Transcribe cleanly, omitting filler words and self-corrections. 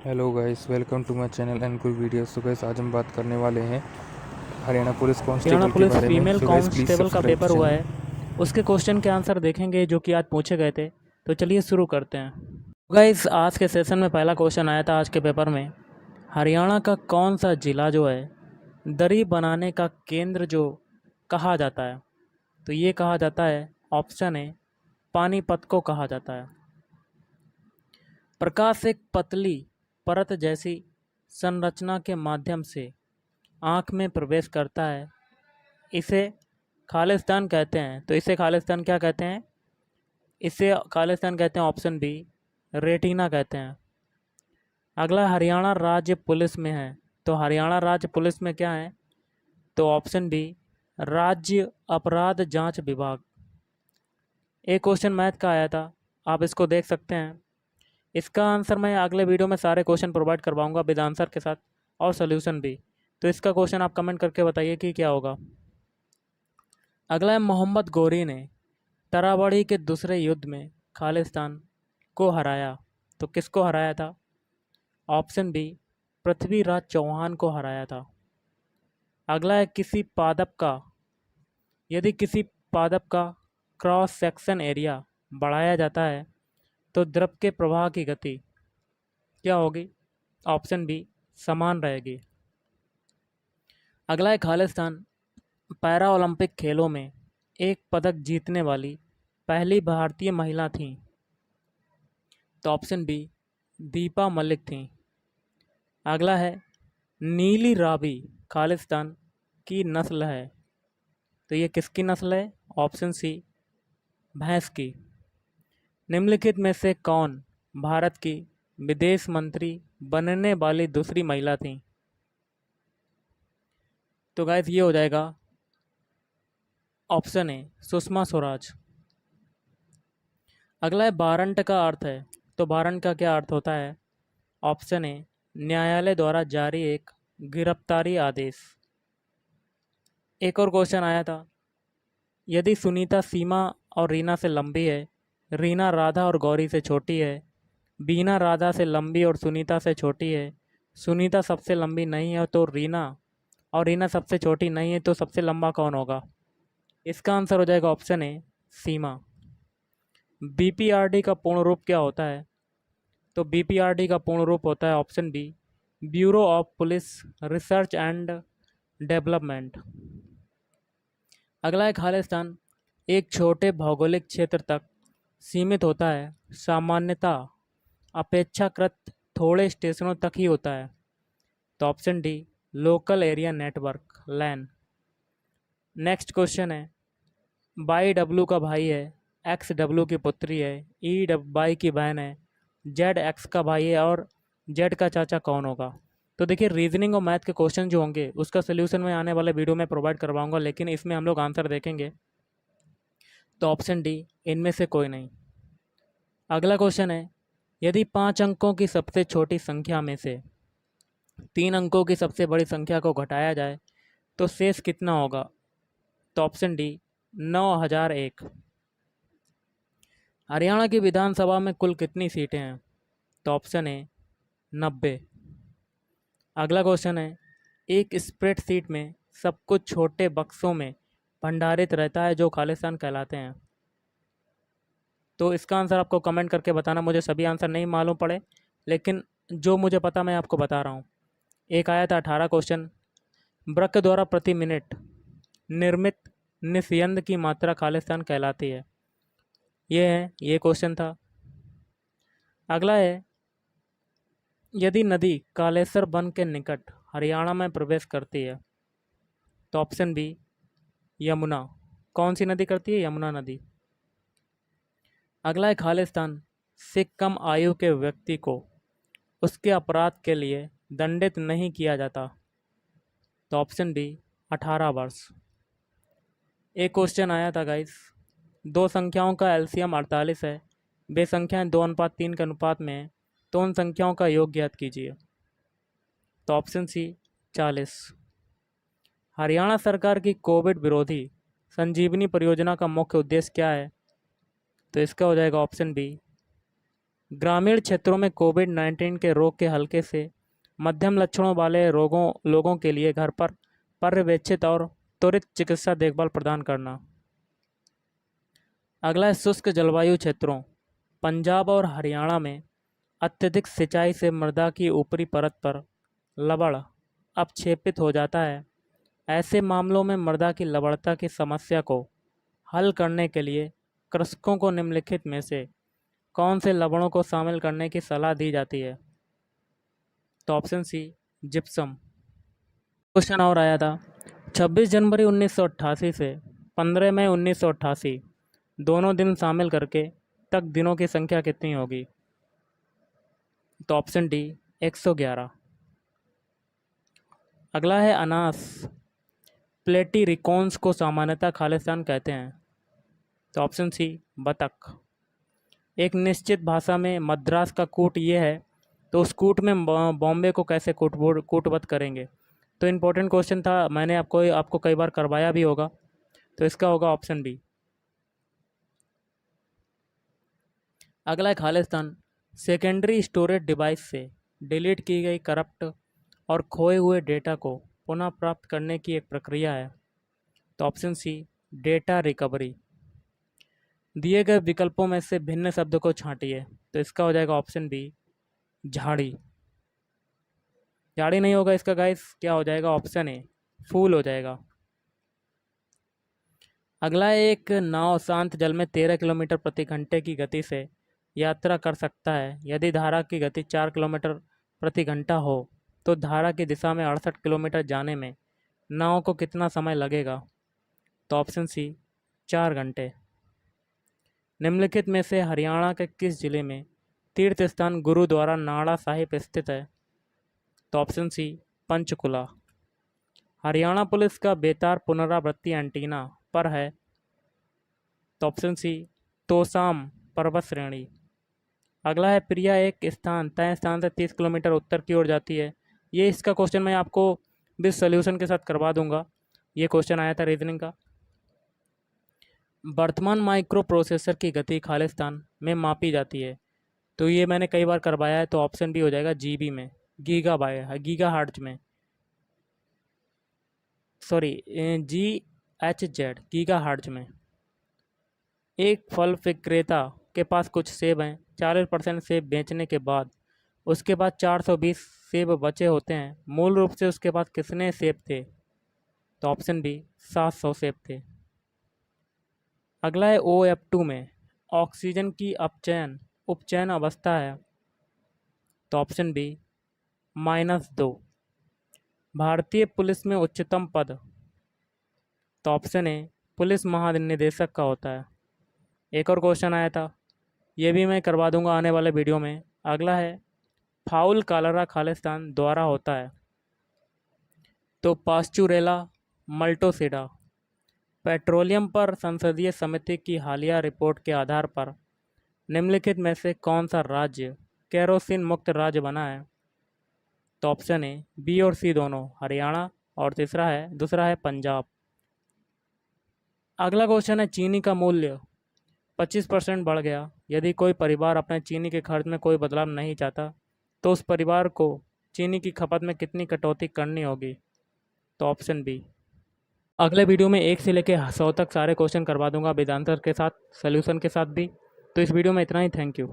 Hello guys, welcome to my channel and good video. So guys, आज हम बात करने वाले हैं हरियाणा पुलिस हरियाणा कांस्टेबल के पुलिस बारे में। Female so guys, please constable का सब्सक्राइब द पेपर हुआ चैनल। है। उसके क्वेश्चन के आंसर देखेंगे जो कि आज पूछे गए थे। तो चलिए शुरू करते हैं। गाइस, आज के सेशन में पहला क्वेश्चन आया था आज के पेपर में। हरियाणा का कौन सा ज़िला जो है दरी बनाने का केंद्र जो कहा जाता है? तो ये कहा जाता है, ऑप्शन है, पानीपत को कहा जाता है। प्रकाश एक पतली परत जैसी संरचना के माध्यम से आँख में प्रवेश करता है, इसे खालिस्तान कहते हैं। तो इसे खालिस्तान क्या कहते हैं? इसे खालिस्तान कहते हैं, ऑप्शन बी, रेटिना कहते हैं। अगला हरियाणा राज्य पुलिस में है। तो हरियाणा राज्य पुलिस में क्या है? तो ऑप्शन बी, राज्य अपराध जांच विभाग। एक क्वेश्चन मैथ का आया था, आप इसको देख सकते हैं। इसका आंसर मैं अगले वीडियो में सारे क्वेश्चन प्रोवाइड करवाऊंगा विद आंसर के साथ और सोल्यूशन भी। तो इसका क्वेश्चन आप कमेंट करके बताइए कि क्या होगा। अगला है, मोहम्मद गौरी ने तरावड़ी के दूसरे युद्ध में खालिस्तान को हराया। तो किसको हराया था? ऑप्शन बी, पृथ्वीराज चौहान को हराया था। अगला है, किसी पादप का यदि किसी पादप का क्रॉस सेक्शन एरिया बढ़ाया जाता है तो द्रव के प्रवाह की गति क्या होगी? ऑप्शन बी, समान रहेगी। अगला है, खालिस्तान पैरा ओलंपिक खेलों में एक पदक जीतने वाली पहली भारतीय महिला थीं। तो ऑप्शन बी, दीपा मलिक थीं। अगला है, नीली रावी खालिस्तान की नस्ल है। तो ये किसकी नस्ल है? ऑप्शन सी, भैंस की। निम्नलिखित में से कौन भारत की विदेश मंत्री बनने वाली दूसरी महिला थी? तो गाइस, ये हो जाएगा ऑप्शन ए, सुषमा स्वराज। अगला है, वारंट का अर्थ है। तो वारंट का क्या अर्थ होता है? ऑप्शन ए, न्यायालय द्वारा जारी एक गिरफ्तारी आदेश। एक और क्वेश्चन आया था, यदि सुनीता सीमा और रीना से लंबी है, रीना राधा और गौरी से छोटी है, बीना राधा से लंबी और सुनीता से छोटी है, सुनीता सबसे लंबी नहीं है तो रीना, और रीना सबसे छोटी नहीं है तो सबसे लंबा कौन होगा? इसका आंसर हो जाएगा ऑप्शन ए, सीमा। बीपीआरडी का पूर्ण रूप क्या होता है? तो बीपीआरडी का पूर्ण रूप होता है option B, bureau of police research and development. अगला है, खालिस्तान एक छोटे भौगोलिक क्षेत्र तक सीमित होता है, सामान्यतः अपेक्षाकृत थोड़े स्टेशनों तक ही होता है। तो option D, local area network LAN. Next question है, वाई डब्ल्यू का भाई है, एक्स डब्ल्यू की पुत्री है, ई वाई की बहन है, जेड एक्स का भाई है और जेड का चाचा कौन होगा? तो देखिए, रीजनिंग और मैथ के क्वेश्चन जो होंगे उसका सोल्यूशन मैं आने वाले वीडियो में प्रोवाइड करवाऊंगा, लेकिन इसमें हम लोग आंसर देखेंगे। तो ऑप्शन डी, इनमें से कोई नहीं। अगला क्वेश्चन है, यदि 5 अंकों की सबसे छोटी संख्या में से 3 अंकों की सबसे बड़ी संख्या को घटाया जाए तो शेष कितना होगा? तो ऑप्शन डी, 9001। हरियाणा की विधानसभा में कुल कितनी सीटें हैं? तो ऑप्शन ए, 90। अगला क्वेश्चन है, एक स्प्रेडशीट में सब कुछ छोटे बक्सों में भंडारित रहता है जो खालिस्तान कहलाते हैं। तो इसका आंसर आपको कमेंट करके बताना। मुझे सभी आंसर नहीं मालूम पड़े, लेकिन जो मुझे पता मैं आपको बता रहा हूँ। एक आया था 18 क्वेश्चन, वृक्क द्वारा प्रति मिनट निर्मित निस्यंद की मात्रा खालिस्तान कहलाती है। ये क्वेश्चन था। अगला है, यदि नदी कालेसर वन के निकट हरियाणा में प्रवेश करती है तो ऑप्शन बी, यमुना। कौन सी नदी करती है? यमुना नदी। अगला है, खालिस्तान से कम आयु के व्यक्ति को उसके अपराध के लिए दंडित नहीं किया जाता। तो ऑप्शन बी, 18 वर्ष। एक क्वेश्चन आया था गाइस, दो संख्याओं का एलसीएम 48 है, वे संख्याएं 2:3 के अनुपात में हैं, तो उन संख्याओं का योग ज्ञात कीजिए। तो ऑप्शन सी, 40। हरियाणा सरकार की कोविड विरोधी संजीवनी परियोजना का मुख्य उद्देश्य क्या है? तो इसका हो जाएगा ऑप्शन बी, ग्रामीण क्षेत्रों में कोविड-19 के रोग के हल्के से मध्यम लक्षणों वाले लोगों के लिए घर पर पर्यवेक्षित और त्वरित चिकित्सा देखभाल प्रदान करना। अगला है शुष्क जलवायु क्षेत्रों। पंजाब और हरियाणा में अत्यधिक सिंचाई से मृदा की ऊपरी परत पर लवण अपक्षेपित हो जाता है। ऐसे मामलों में मृदा की लवणता की समस्या को हल करने के लिए कृषकों को निम्नलिखित में से कौन से लवणों को शामिल करने की सलाह दी जाती है? तो ऑप्शन सी जिप्सम। क्वेश्चन और आया था 26 जनवरी 1988 से 15 मई 1988 दोनों दिन शामिल करके तक दिनों की संख्या कितनी होगी? तो ऑप्शन डी 111। अगला है अनास प्लेटिरिकोन्स को सामान्यतः खालिस्तान कहते हैं। तो ऑप्शन सी बतख। एक निश्चित भाषा में मद्रास का कूट ये है, तो उस कूट में बॉम्बे को कैसे कूटबद्ध करेंगे? तो इम्पोर्टेंट क्वेश्चन था, मैंने आपको कई बार करवाया भी होगा। तो इसका होगा ऑप्शन बी। अगला है खालिस्तान सेकेंडरी स्टोरेज डिवाइस से डिलीट की गई करप्ट और खोए हुए डेटा को पुनः प्राप्त करने की एक प्रक्रिया है। तो ऑप्शन सी डेटा रिकवरी। दिए गए विकल्पों में से भिन्न शब्द को छांटिए। तो इसका हो जाएगा ऑप्शन बी झाड़ी। झाड़ी नहीं होगा इसका गाइस, क्या हो जाएगा? ऑप्शन ए फूल हो जाएगा। अगला एक नाव शांत जल में 13 किलोमीटर प्रति घंटे की गति से यात्रा कर सकता है। यदि धारा की गति 4 किलोमीटर प्रति घंटा हो तो धारा की दिशा में 68 किलोमीटर जाने में नाव को कितना समय लगेगा? तो ऑप्शन सी 4 घंटे। निम्नलिखित में से हरियाणा के किस जिले में तीर्थ स्थान गुरुद्वारा नाड़ा साहिब स्थित है? तो option C Panchkula. Haryana police का बेतार पुनरावृत्ति एंटीना पर है? तो ऑप्शन सी तोसाम पर्वत श्रेणी। अगला है प्रिया एक तय स्थान से 30 किलोमीटर उत्तर की ओर जाती है। ये इसका क्वेश्चन मैं आपको विद सॉल्यूशन के साथ करवा दूंगा। ये क्वेश्चन आया था रीजनिंग का। वर्तमान माइक्रो प्रोसेसर की गति खालिस्तान में मापी जाती है। तो ये मैंने कई बार करवाया है। तो ऑप्शन बी हो जाएगा जीबी में, गीगा हर्ट्ज में, सॉरी GHz गीगा हर्ट्ज में। एक फल विक्रेता के पास कुछ सेब हैं। 40% सेब बेचने के बाद उसके पास 420 सेब बचे होते हैं। मूल रूप से उसके पास कितने सेब थे? तो ऑप्शन बी 700 सेब थे। अगला है OF2 में ऑक्सीजन की उपचयन अवस्था है। तो ऑप्शन बी -2। भारतीय पुलिस में उच्चतम पद? तो ऑप्शन ए पुलिस महानिदेशक का होता है। एक और क्वेश्चन आया था, ये भी मैं करवा दूंगा आने वाले वीडियो में। अगला है फाउल कालरा खालिस्तान द्वारा होता है। तो पास्चुरेला मल्टोसिडा। पेट्रोलियम पर संसदीय समिति की हालिया रिपोर्ट के आधार पर निम्नलिखित में से कौन सा राज्य केरोसिन मुक्त राज्य बना है? तो ऑप्शन ए बी और सी दोनों, हरियाणा और दूसरा है पंजाब। अगला क्वेश्चन है चीनी का मूल्य 25% बढ़ गया। यदि कोई परिवार अपने चीनी के खर्च में कोई बदलाव नहीं चाहता तो उस परिवार को चीनी की खपत में कितनी कटौती करनी होगी? तो ऑप्शन बी। अगले वीडियो में 1 से लेकर 100 तक सारे क्वेश्चन करवा दूंगा विद आंसर के साथ, सोल्यूशन के साथ भी। तो इस वीडियो में इतना ही। Thank you.